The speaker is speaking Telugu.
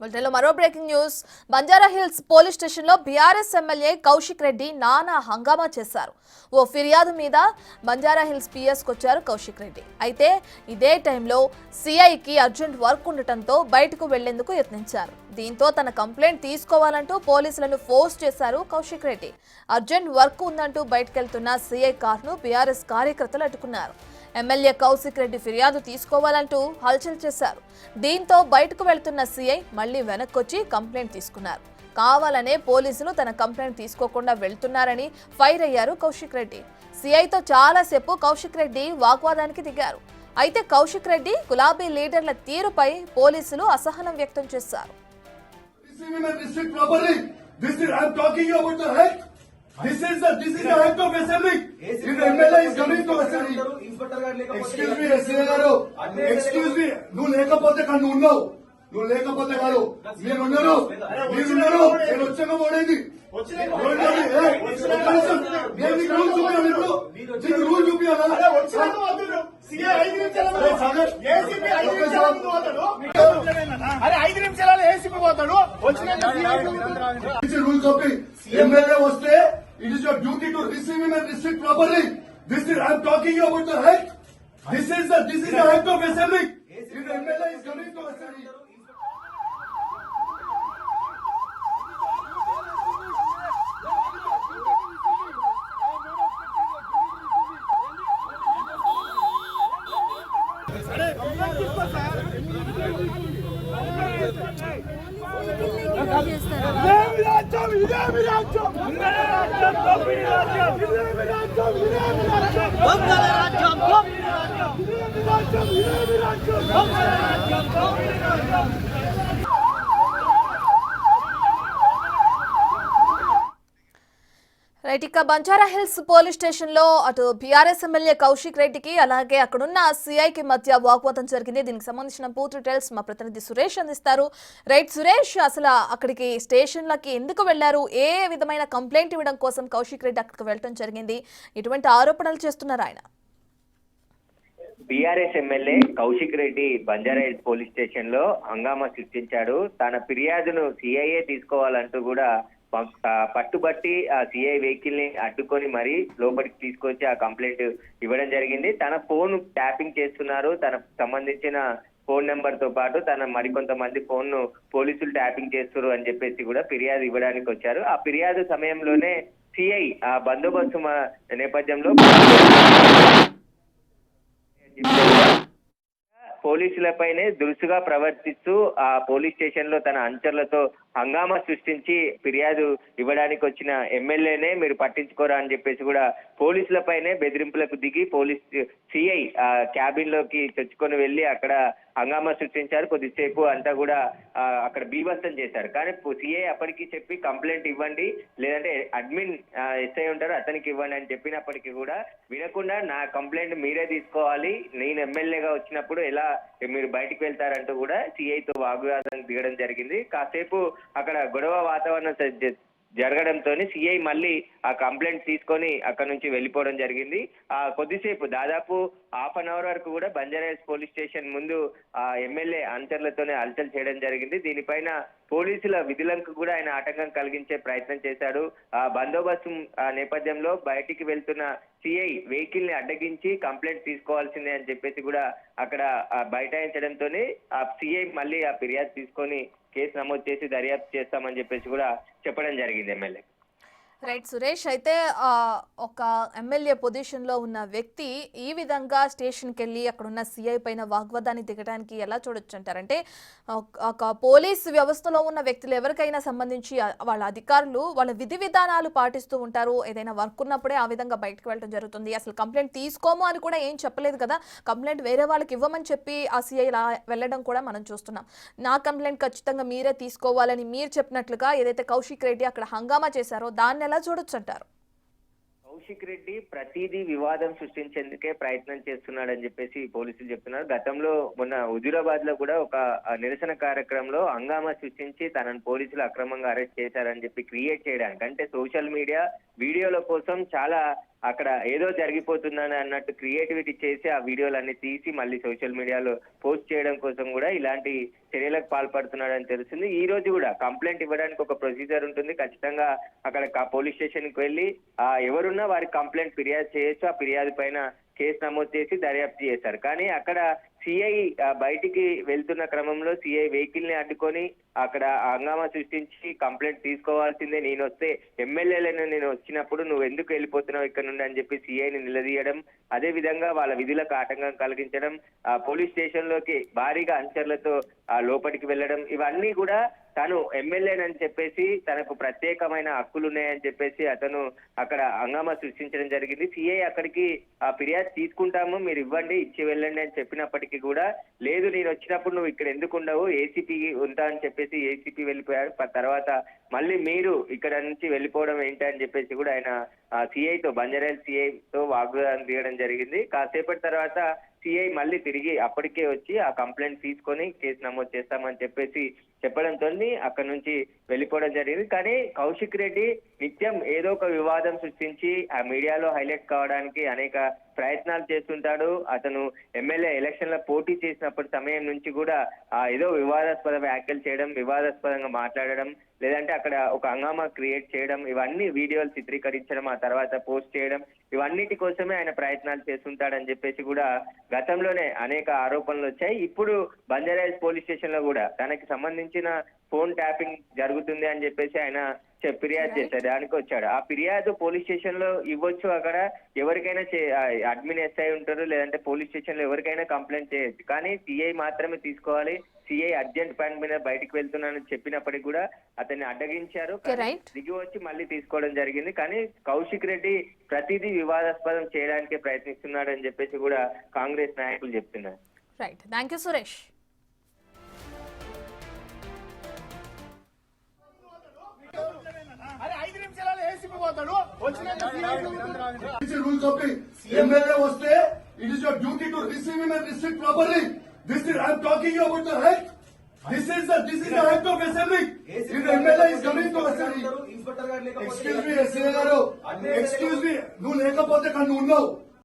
బులెటిన్లో మరో breaking news. Banjara hills police స్టేషన్లో బీఆర్ఎస్ ఎమ్మెల్యే కౌశిక్ రెడ్డి నానా హంగామా చేశారు. ఓ ఫిర్యాదు మీద బంజారా హిల్స్ పిఎస్కి వచ్చారు కౌశిక్ రెడ్డి. అయితే ఇదే టైంలో సిఐకి అర్జెంట్ వర్క్ ఉండటంతో బయటకు వెళ్లేందుకు యత్నించారు. దీంతో తన కంప్లైంట్ తీసుకోవాలంటూ పోలీసులను ఫోర్స్ చేశారు కౌశిక్ రెడ్డి. అర్జెంట్ వర్క్ ఉందంటూ బయటకెళ్తున్న సిఐ కార్ను బీఆర్ఎస్ కార్యకర్తలు అడ్డుకున్నారు. ఎమ్మెల్యే కౌశిక్ రెడ్డి ఫిర్యాదు తీసుకోవాలంటూ హల్చల్ చేశారు. దీంతో బయటకు వెళ్తున్న సీఐ మళ్లీ వెనక్కొచ్చి కంప్లైంట్ తీసుకున్నారు. కావాలనే పోలీసులు తన కంప్లైంట్ తీసుకోకుండా వెళ్తున్నారని ఫైర్ అయ్యారు కౌశిక్ రెడ్డి. సీఐతో చాలాసేపు కౌశిక్ రెడ్డి వాగ్వాదానికి దిగారు. అయితే కౌశిక్ రెడ్డి గులాబీ లీడర్ల తీరుపై పోలీసులు అసహనం వ్యక్తం చేశారు. This is the act of assembly. If the MLA is coming to assembly, excuse me, SCA garu, excuse me, నువ్వు లేకపోతే కాదు నువ్వు లేకపోతే కాదు మీరున్నారు నేను వచ్చాక పోడేది రూల్ చూపించాలా రూల్ కాపీ ఎమ్మెల్యే వస్తే it is your duty to receive him and restrict properly. This is I am talking about the right. This is the act of assembly. If the MLA is coming to assembly. Right, ఇక బంజారా హిల్స్ పోలీస్ స్టేషన్ లో అటు బీఆర్ఎస్ ఎమ్మెల్యే కౌశిక్ రెడ్డికి అలాగే అక్కడున్న సిఐకి మధ్య వాగ్వాదం జరిగింది. దీనికి సంబంధించిన పూర్తి డీటెయిల్స్ మా ప్రతినిధి సురేష్ అందిస్తారు. రైట్ సురేష్, అసలు అక్కడికి స్టేషన్లకి ఎందుకు వెళ్లారు? ఏ విధమైన కంప్లైంట్ ఇవ్వడం కోసం కౌశిక్ రెడ్డి అక్కడికి వెళ్ళడం జరిగింది? ఎటువంటి ఆరోపణలు చేస్తున్నారు ఆయన? BRS MLA Kaushik Reddy Banjara hills police station లో హంగామా సృష్టించాడు. తన ఫిర్యాదును సిఐఏ తీసుకోవాలంటూ కూడా పట్టుబట్టి ఆ సిఐ వెహికల్ ని అడ్డుకొని మరీ లోపలికి తీసుకొచ్చి ఆ కంప్లైంట్ ఇవ్వడం జరిగింది. తన ఫోన్ ట్యాపింగ్ చేస్తున్నారు. తనకు సంబంధించిన ఫోన్ నెంబర్ తో పాటు తన మరికొంతమంది ఫోన్ ను పోలీసులు ట్యాపింగ్ చేస్తారు అని చెప్పేసి కూడా ఫిర్యాదు ఇవ్వడానికి వచ్చారు. ఆ ఫిర్యాదు సమయంలోనే సిఐ ఆ బందోబస్తు నేపథ్యంలో పోలీసులపైనే దురుసుగా ప్రవర్తిస్తూ ఆ పోలీస్ స్టేషన్ లో తన అనుచరులతో హంగామా సృష్టించి ఫిర్యాదు ఇవ్వడానికి వచ్చిన ఎమ్మెల్యేనే మీరు పట్టించుకోరా అని చెప్పేసి కూడా పోలీసులపైనే బెదిరింపులకు దిగి పోలీస్ సిఐ క్యాబిన్ లోకి తెచ్చుకొని వెళ్లి అక్కడ హంగామా సృష్టించారు. కొద్దిసేపు అంతా కూడా అక్కడ బీభత్సం చేశారు. కానీ సిఐ అప్పటికి చెప్పి కంప్లైంట్ ఇవ్వండి, లేదంటే అడ్మిన్ ఎస్ఐ ఉంటారు అతనికి ఇవ్వండి అని చెప్పినప్పటికీ కూడా వినకుండా నా కంప్లైంట్ మీరే తీసుకోవాలి, నేను ఎమ్మెల్యేగా వచ్చినప్పుడు ఎలా మీరు బయటికి వెళ్తారంటూ కూడా సిఐతో వాగ్వాదానికి దిగడం జరిగింది. కాసేపు అక్కడ గొడవ వాతావరణం జరగడంతో సిఐ మళ్ళీ ఆ కంప్లైంట్ తీసుకొని అక్కడ నుంచి వెళ్ళిపోవడం జరిగింది. కొద్దిసేపు దాదాపు హాఫ్ అన్ అవర్ వరకు కూడా బంజారా హిల్స్ పోలీస్ స్టేషన్ ముందు ఆ ఎమ్మెల్యే అనుచరులతోనే హల్చల్ చేయడం జరిగింది. దీనిపైన పోలీసుల విధులకు కూడా ఆయన ఆటంకం కలిగించే ప్రయత్నం చేశాడు. ఆ బందోబస్తు నేపథ్యంలో బయటికి వెళ్తున్న సిఐ వెహికల్ ని అడ్డగించి కంప్లైంట్ తీసుకోవాల్సిందే అని చెప్పేసి కూడా అక్కడ బైఠాయించడంతోనే ఆ సిఐ మళ్ళీ ఆ ఫిర్యాదు తీసుకొని కేసు నమోదు చేసి దర్యాప్తు చేస్తామని చెప్పేసి కూడా చెప్పడం జరిగింది ఎమ్మెల్యే. రైట్ సురేష్, అయితే ఒక ఎమ్మెల్యే పొజిషన్లో ఉన్న వ్యక్తి ఈ విధంగా స్టేషన్కి వెళ్ళి అక్కడున్న సిఐ పైన వాగ్వాదాన్ని దిగడానికి ఎలా చూడొచ్చు అంటారంటే, ఒక పోలీస్ వ్యవస్థలో ఉన్న వ్యక్తులు ఎవరికైనా సంబంధించి వాళ్ళ అధికారులు వాళ్ళ విధి విధానాలు పాటిస్తూ ఉంటారు. ఏదైనా వర్క్ ఉన్నప్పుడే ఆ విధంగా బయటకు వెళ్ళడం జరుగుతుంది. అసలు కంప్లైంట్ తీసుకోము అని కూడా ఏం చెప్పలేదు కదా, కంప్లైంట్ వేరే వాళ్ళకి ఇవ్వమని చెప్పి ఆ సిఐ ఇలా వెళ్ళడం కూడా మనం చూస్తున్నాం. నా కంప్లైంట్ ఖచ్చితంగా మీరే తీసుకోవాలని మీరు చెప్పినట్లుగా ఏదైతే కౌశిక్ రెడ్డి అక్కడ హంగామా చేశారో దాన్ని ఎలా చూడొచ్చు అంటారు? కౌశిక్ రెడ్డి ప్రతిదీ వివాదం సృష్టించేందుకే ప్రయత్నం చేస్తున్నాడని చెప్పేసి పోలీసులు చెప్తున్నారు. గతంలో మొన్న హుజూరాబాద్ లో కూడా ఒక నిరసన కార్యక్రమంలో హంగామా సృష్టించి తనను పోలీసులు అక్రమంగా అరెస్ట్ చేశారని చెప్పి క్రియేట్ చేయడానికి, అంటే సోషల్ మీడియా వీడియోల కోసం చాలా అక్కడ ఏదో జరిగిపోతుందని అన్నట్టు క్రియేటివిటీ చేసి ఆ వీడియోలన్నీ తీసి మళ్ళీ సోషల్ మీడియాలో పోస్ట్ చేయడం కోసం కూడా ఇలాంటి చర్యలకు పాల్పడుతున్నాడని తెలుస్తుంది. ఈ రోజు కూడా కంప్లైంట్ ఇవ్వడానికి ఒక ప్రొసీజర్ ఉంటుంది. ఖచ్చితంగా అక్కడ పోలీస్ స్టేషన్ కి వెళ్ళి ఎవరున్నా వారికి కంప్లైంట్ ఫిర్యాదు చేయొచ్చు. ఆ ఫిర్యాదు పైన కేసు నమోదు చేసి దర్యాప్తు చేశారు. కానీ అక్కడ సిఐ బయటికి వెళ్తున్న క్రమంలో సిఐ వెహికల్ ని అడ్డుకొని అక్కడ హంగామా సృష్టించి కంప్లైంట్ తీసుకోవాల్సిందే, నేను వస్తే ఎమ్మెల్యేలను నేను వచ్చినప్పుడు నువ్వు ఎందుకు వెళ్ళిపోతున్నావు ఇక్కడ నుండి అని చెప్పి సిఐని నిలదీయడం, అదే విధంగా వాళ్ళ విధులకు ఆటంకం కలిగించడం, పోలీస్ స్టేషన్ లోకి భారీగా అనుచరులతో లోపలికి వెళ్ళడం, ఇవన్నీ కూడా తను ఎమ్మెల్యేనని చెప్పేసి తనకు ప్రత్యేకమైన హక్కులు ఉన్నాయని చెప్పేసి అతను అక్కడ హంగామా సృష్టించడం జరిగింది. సిఐ అక్కడికి ఫిర్యాదు తీసుకుంటాము, మీరు ఇవ్వండి, ఇచ్చి వెళ్ళండి అని చెప్పినప్పటికీ కూడా లేదు, నేను వచ్చినప్పుడు నువ్వు ఇక్కడ ఎందుకు ఉండవు, ఏసీపీ ఉంటా అని చెప్పేసి ఏసీపీ వెళ్ళిపోయాడు. తర్వాత మళ్ళీ మీరు ఇక్కడ నుంచి వెళ్ళిపోవడం ఏంటి అని చెప్పేసి కూడా ఆయన సిఐతో బంజారాహిల్స్ సిఐతో వాగ్వాదం దిగడం జరిగింది. కాసేపటి తర్వాత సిఐ మళ్ళీ తిరిగి అప్పటికే వచ్చి ఆ కంప్లైంట్ తీసుకొని కేసు నమోదు చేస్తామని చెప్పేసి చెప్పడంతో అక్కడ నుంచి వెళ్ళిపోవడం జరిగింది. కానీ కౌశిక్ రెడ్డి నిత్యం ఏదో ఒక వివాదం సృష్టించి ఆ మీడియాలో హైలైట్ కావడానికి అనేక ప్రయత్నాలు చేస్తుంటాడు. అతను ఎమ్మెల్యే ఎలక్షన్ లో పోటీ చేసినప్పటి సమయం నుంచి కూడా ఏదో వివాదాస్పద వ్యాఖ్యలు చేయడం, వివాదాస్పదంగా మాట్లాడడం, లేదంటే అక్కడ ఒక హంగామా క్రియేట్ చేయడం, ఇవన్నీ వీడియోలు చిత్రీకరించడం, ఆ తర్వాత పోస్ట్ చేయడం, ఇవన్నిటి కోసమే ఆయన ప్రయత్నాలు చేస్తుంటాడని చెప్పేసి కూడా గతంలోనే అనేక ఆరోపణలు వచ్చాయి. ఇప్పుడు బంజారాహిల్స్ పోలీస్ స్టేషన్ లో కూడా తనకి సంబంధించిన ఫోన్ ట్యాపింగ్ జరుగుతుంది అని చెప్పేసి ఆయన ఫిర్యాదు చేశారు. దానికి వచ్చాడు. ఆ ఫిర్యాదు పోలీస్ స్టేషన్ లో ఇవ్వచ్చు, అక్కడ ఎవరికైనా అడ్మిన్ ఎస్ఐ ఉంటారు, లేదంటే పోలీస్ స్టేషన్ లో ఎవరికైనా కంప్లైంట్ చేయొచ్చు. కానీ సిఐ మాత్రమే తీసుకోవాలి. సిఐ అర్జెంట్ పని మీద బయటకు వెళ్తున్నానని చెప్పినప్పటికీ కూడా అతన్ని అడ్డగించారు, దిగి వచ్చి మళ్ళీ తీసుకోవడం జరిగింది. కానీ కౌశిక్ రెడ్డి ప్రతిదీ వివాదాస్పదం చేయడానికే ప్రయత్నిస్తున్నాడు అని చెప్పేసి కూడా కాంగ్రెస్ నాయకులు చెప్తున్నారు. Right, thank you Suresh. రూల్ కాపీ ఎమ్మెల్యే వస్తే it is your duty to receive him and receive properly. This is I'm talking about the health. This is the health of assembly. If the MLA is coming to assembly, excuse me, SCA గారు, excuse me, నువ్వు లేకపోతే కానీ నువ్వు ఉన్నావు.